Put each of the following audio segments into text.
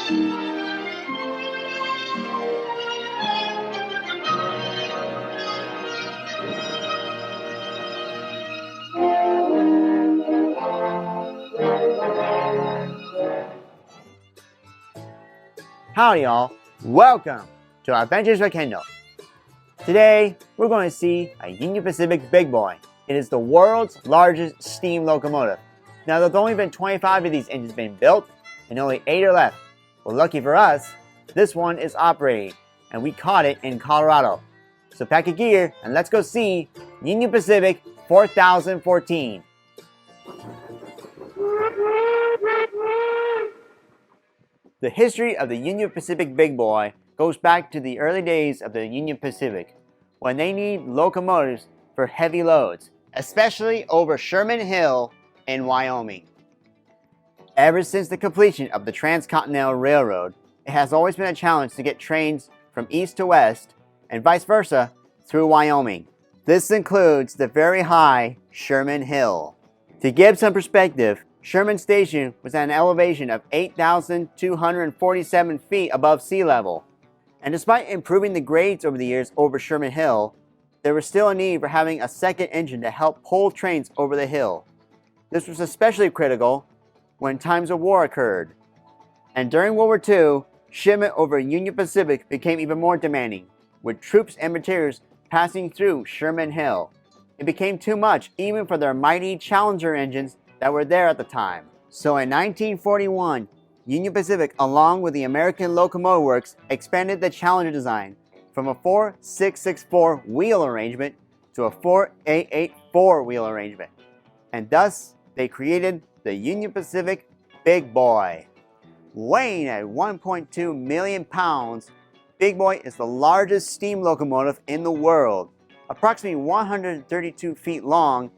Howdy y'all, welcome to Adventures with Kendall. Today we're going to see a Union Pacific Big Boy. It is the world's largest steam locomotive. Now there's only been 25 of these engines being built and only 8 are left. Well, lucky for us, this one is operating and we caught it in Colorado. So pack your gear and let's go see Union Pacific 4014. The history of the Union Pacific Big Boy goes back to the early days of the Union Pacific, when they need locomotives for heavy loads, especially over Sherman Hill in Wyoming. Ever since the completion of the Transcontinental Railroad, it has always been a challenge to get trains from east to west and vice versa through Wyoming. This includes the very high Sherman Hill. To give some perspective, Sherman Station was at an elevation of 8,247 feet above sea level. And despite improving the grades over the years over Sherman Hill, there was still a need for having a second engine to help pull trains over the hill. This was especially critical when times of war occurred. And during World War II, shipment over Union Pacific became even more demanding, with troops and materials passing through Sherman Hill. It became too much even for their mighty Challenger engines that were there at the time. So in 1941, Union Pacific, along with the American Locomotive Works, expanded the Challenger design from a 4-6-6-4 wheel arrangement to a 4-8-8-4 wheel arrangement. And thus, they created the Union Pacific Big Boy. Weighing at 1.2 million pounds, Big Boy is the largest steam locomotive in the world. Approximately 132 feet long,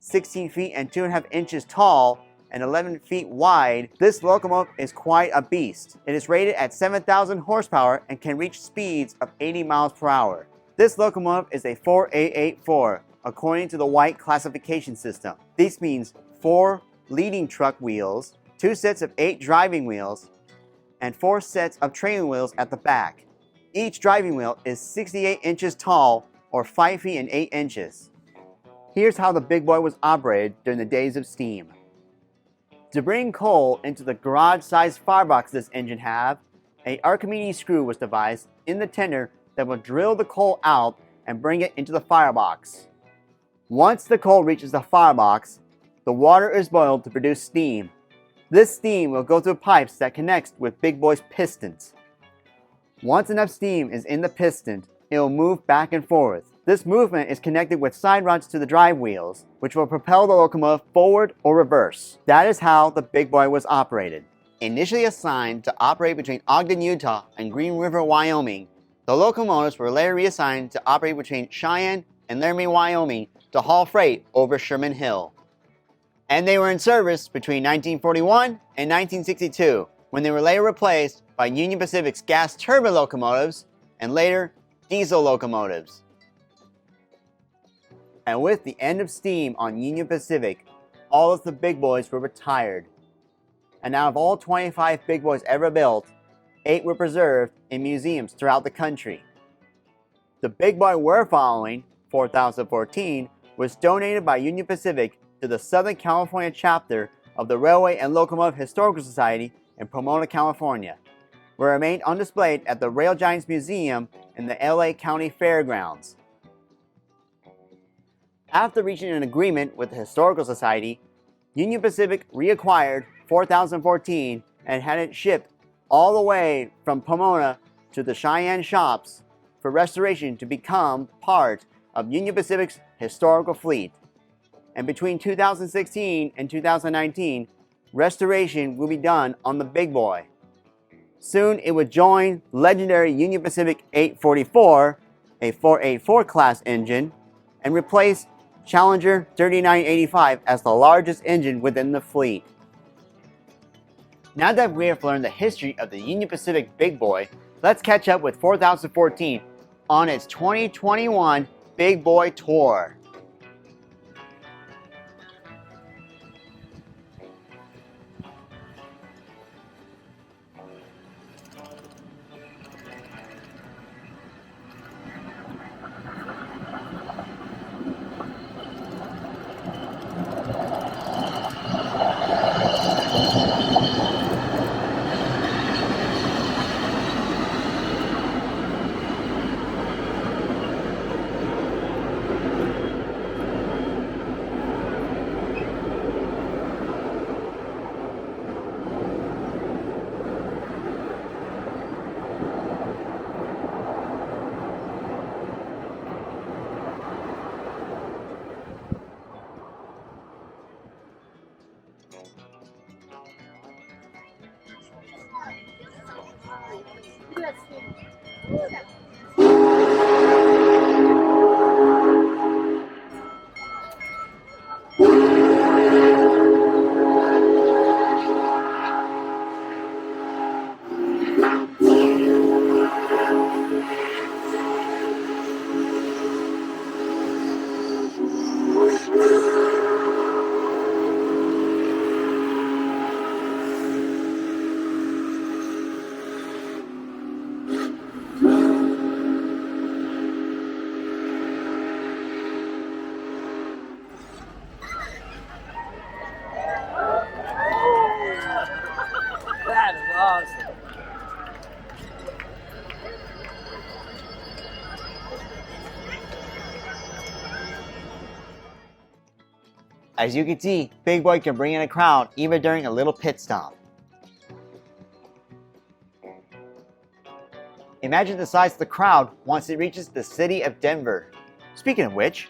16 feet and 2.5 inches tall, and 11 feet wide, this locomotive is quite a beast. It is rated at 7,000 horsepower and can reach speeds of 80 miles per hour. This locomotive is a 4-8-8-4 according to the White classification system. This means 4 leading truck wheels, 2 sets of 8 driving wheels, and 4 sets of trailing wheels at the back. Each driving wheel is 68 inches tall or 5 feet and 8 inches. Here's how the Big Boy was operated during the days of steam. To bring coal into the garage-sized firebox this engine had, an Archimedes screw was devised in the tender that will drill the coal out and bring it into the firebox. Once the coal reaches the firebox, the water is boiled to produce steam. This steam will go through pipes that connects with Big Boy's pistons. Once enough steam is in the piston, it will move back and forth. This movement is connected with side rods to the drive wheels, which will propel the locomotive forward or reverse. That is how the Big Boy was operated. Initially assigned to operate between Ogden, Utah and Green River, Wyoming, the locomotives were later reassigned to operate between Cheyenne and Laramie, Wyoming to haul freight over Sherman Hill. And they were in service between 1941 and 1962, when they were later replaced by Union Pacific's gas turbine locomotives and later diesel locomotives. And with the end of steam on Union Pacific, all of the Big Boys were retired. And out of all 25 Big Boys ever built, 8 were preserved in museums throughout the country. The Big Boy we're following, 4014, was donated by Union Pacific to the Southern California chapter of the Railway and Locomotive Historical Society in Pomona, California, where it remained on display at the Rail Giants Museum in the LA County Fairgrounds. After reaching an agreement with the Historical Society, Union Pacific reacquired 4014 and had it shipped all the way from Pomona to the Cheyenne shops for restoration to become part of Union Pacific's historical fleet. And between 2016 and 2019, restoration will be done on the Big Boy. Soon it would join legendary Union Pacific 844, a 484 class engine, and replace Challenger 3985 as the largest engine within the fleet. Now that we have learned the history of the Union Pacific Big Boy, let's catch up with 4014 on its 2021 Big Boy Tour. That is awesome. As you can see, Big Boy can bring in a crowd even during a little pit stop. Imagine the size of the crowd once it reaches the city of Denver. Speaking of which,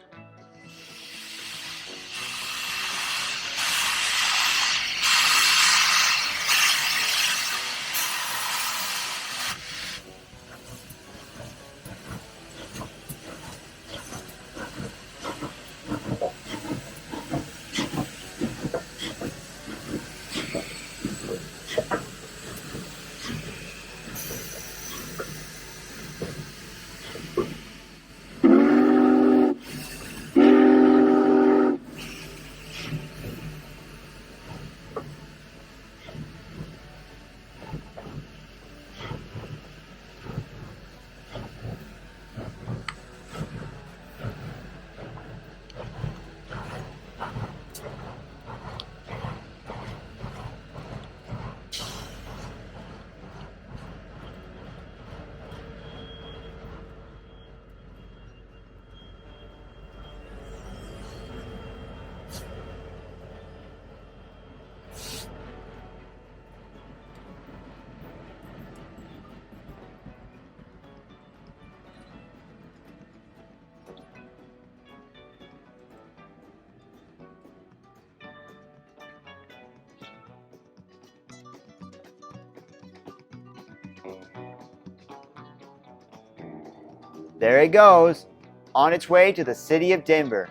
there it goes, on its way to the city of Denver.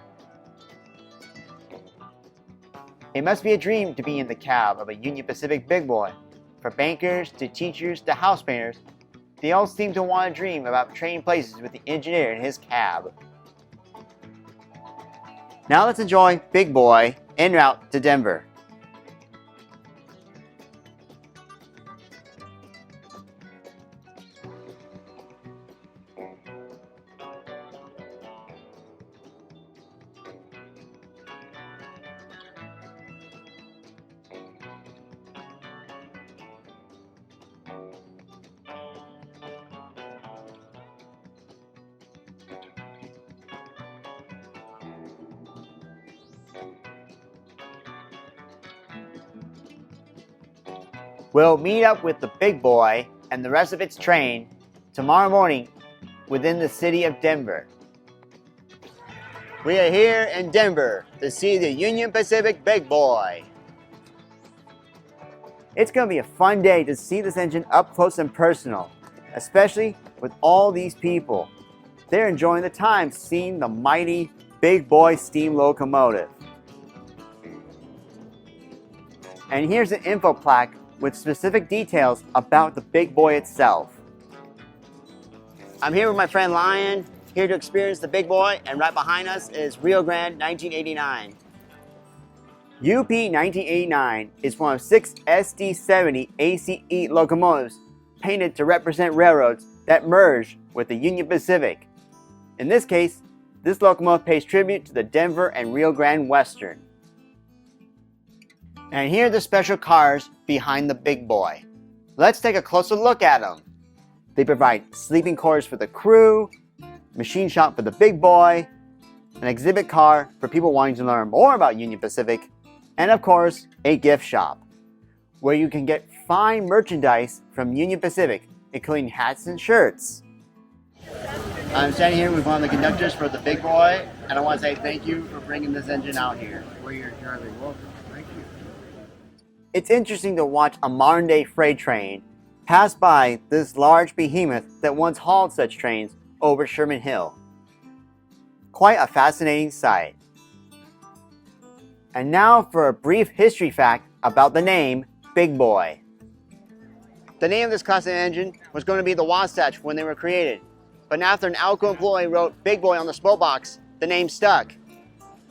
It must be a dream to be in the cab of a Union Pacific big boy. From bankers to teachers to house painters, they all seem to want to dream about trading places with the engineer in his cab. Now let's enjoy Big Boy en route to Denver. We'll meet up with the Big Boy and the rest of its train tomorrow morning within the city of Denver. We are here in Denver to see the Union Pacific Big Boy. It's going to be a fun day to see this engine up close and personal, especially with all these people. They're enjoying the time seeing the mighty Big Boy steam locomotive. And here's an info plaque with specific details about the Big Boy itself. I'm here with my friend Lion, here to experience the Big Boy, and right behind us is Rio Grande 1989. UP 1989 is one of 6 SD70 ACE locomotives painted to represent railroads that merged with the Union Pacific. In this case, this locomotive pays tribute to the Denver and Rio Grande Western. And here are the special cars behind the Big Boy. Let's take a closer look at them. They provide sleeping quarters for the crew, machine shop for the Big Boy, an exhibit car for people wanting to learn more about Union Pacific, and of course, a gift shop, where you can get fine merchandise from Union Pacific, including hats and shirts. I'm standing here with one of the conductors for the Big Boy, and I want to say thank you for bringing this engine out here. You're very welcome. Thank you. It's interesting to watch a modern-day freight train passed by this large behemoth that once hauled such trains over Sherman Hill. Quite a fascinating sight. And now for a brief history fact about the name Big Boy. The name of this class of engine was going to be the Wasatch when they were created, but after an Alco employee wrote Big Boy on the spoke box, the name stuck.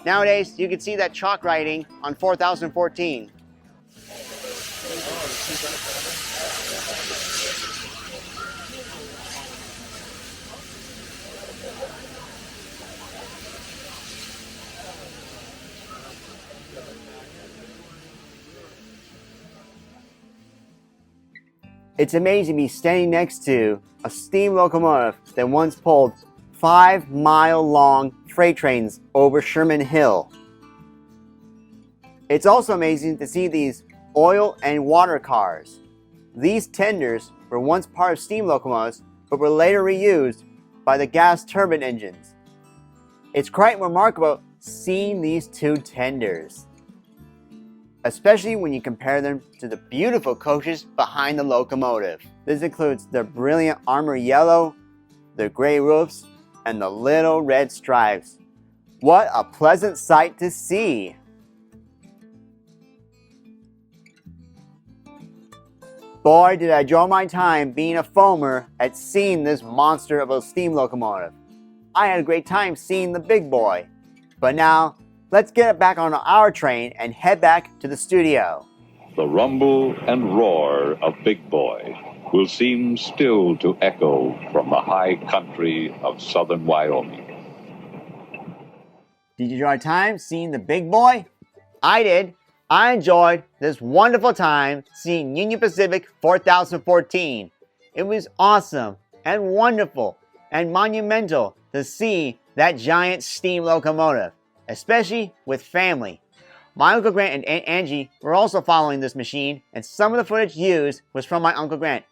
Nowadays, you can see that chalk writing on 4014. It's amazing to be standing next to a steam locomotive that once pulled 5-mile-long freight trains over Sherman Hill. It's also amazing to see these oil and water cars. These tenders were once part of steam locomotives, but were later reused by the gas turbine engines. It's quite remarkable seeing these two tenders, especially when you compare them to the beautiful coaches behind the locomotive. This includes the brilliant armor yellow, the gray roofs, and the little red stripes. What a pleasant sight to see! Boy, did I enjoy my time being a foamer at seeing this monster of a steam locomotive. I had a great time seeing the Big Boy. But now, let's get back on our train and head back to the studio. The rumble and roar of Big Boy will seem still to echo from the high country of southern Wyoming. Did you enjoy time seeing the Big Boy? I did. I enjoyed this wonderful time seeing Union Pacific 4014. It was awesome and wonderful and monumental to see that giant steam locomotive, especially with family. My Uncle Grant and Aunt Angie were also following this machine, and some of the footage used was from my Uncle Grant.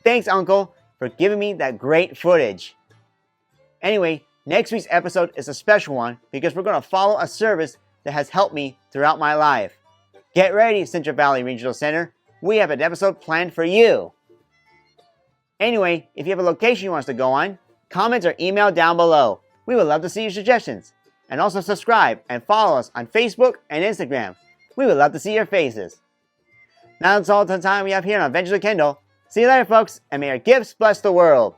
Thanks, Uncle, for giving me that great footage. Anyway, next week's episode is a special one because we're going to follow a service that has helped me throughout my life. Get ready, Central Valley Regional Center. We have an episode planned for you. Anyway, if you have a location you want us to go on, comments or email down below. We would love to see your suggestions. And also subscribe and follow us on Facebook and Instagram. We would love to see your faces. Now that's all the time we have here on Adventures with Kendall. See you later, folks, and may your gifts bless the world.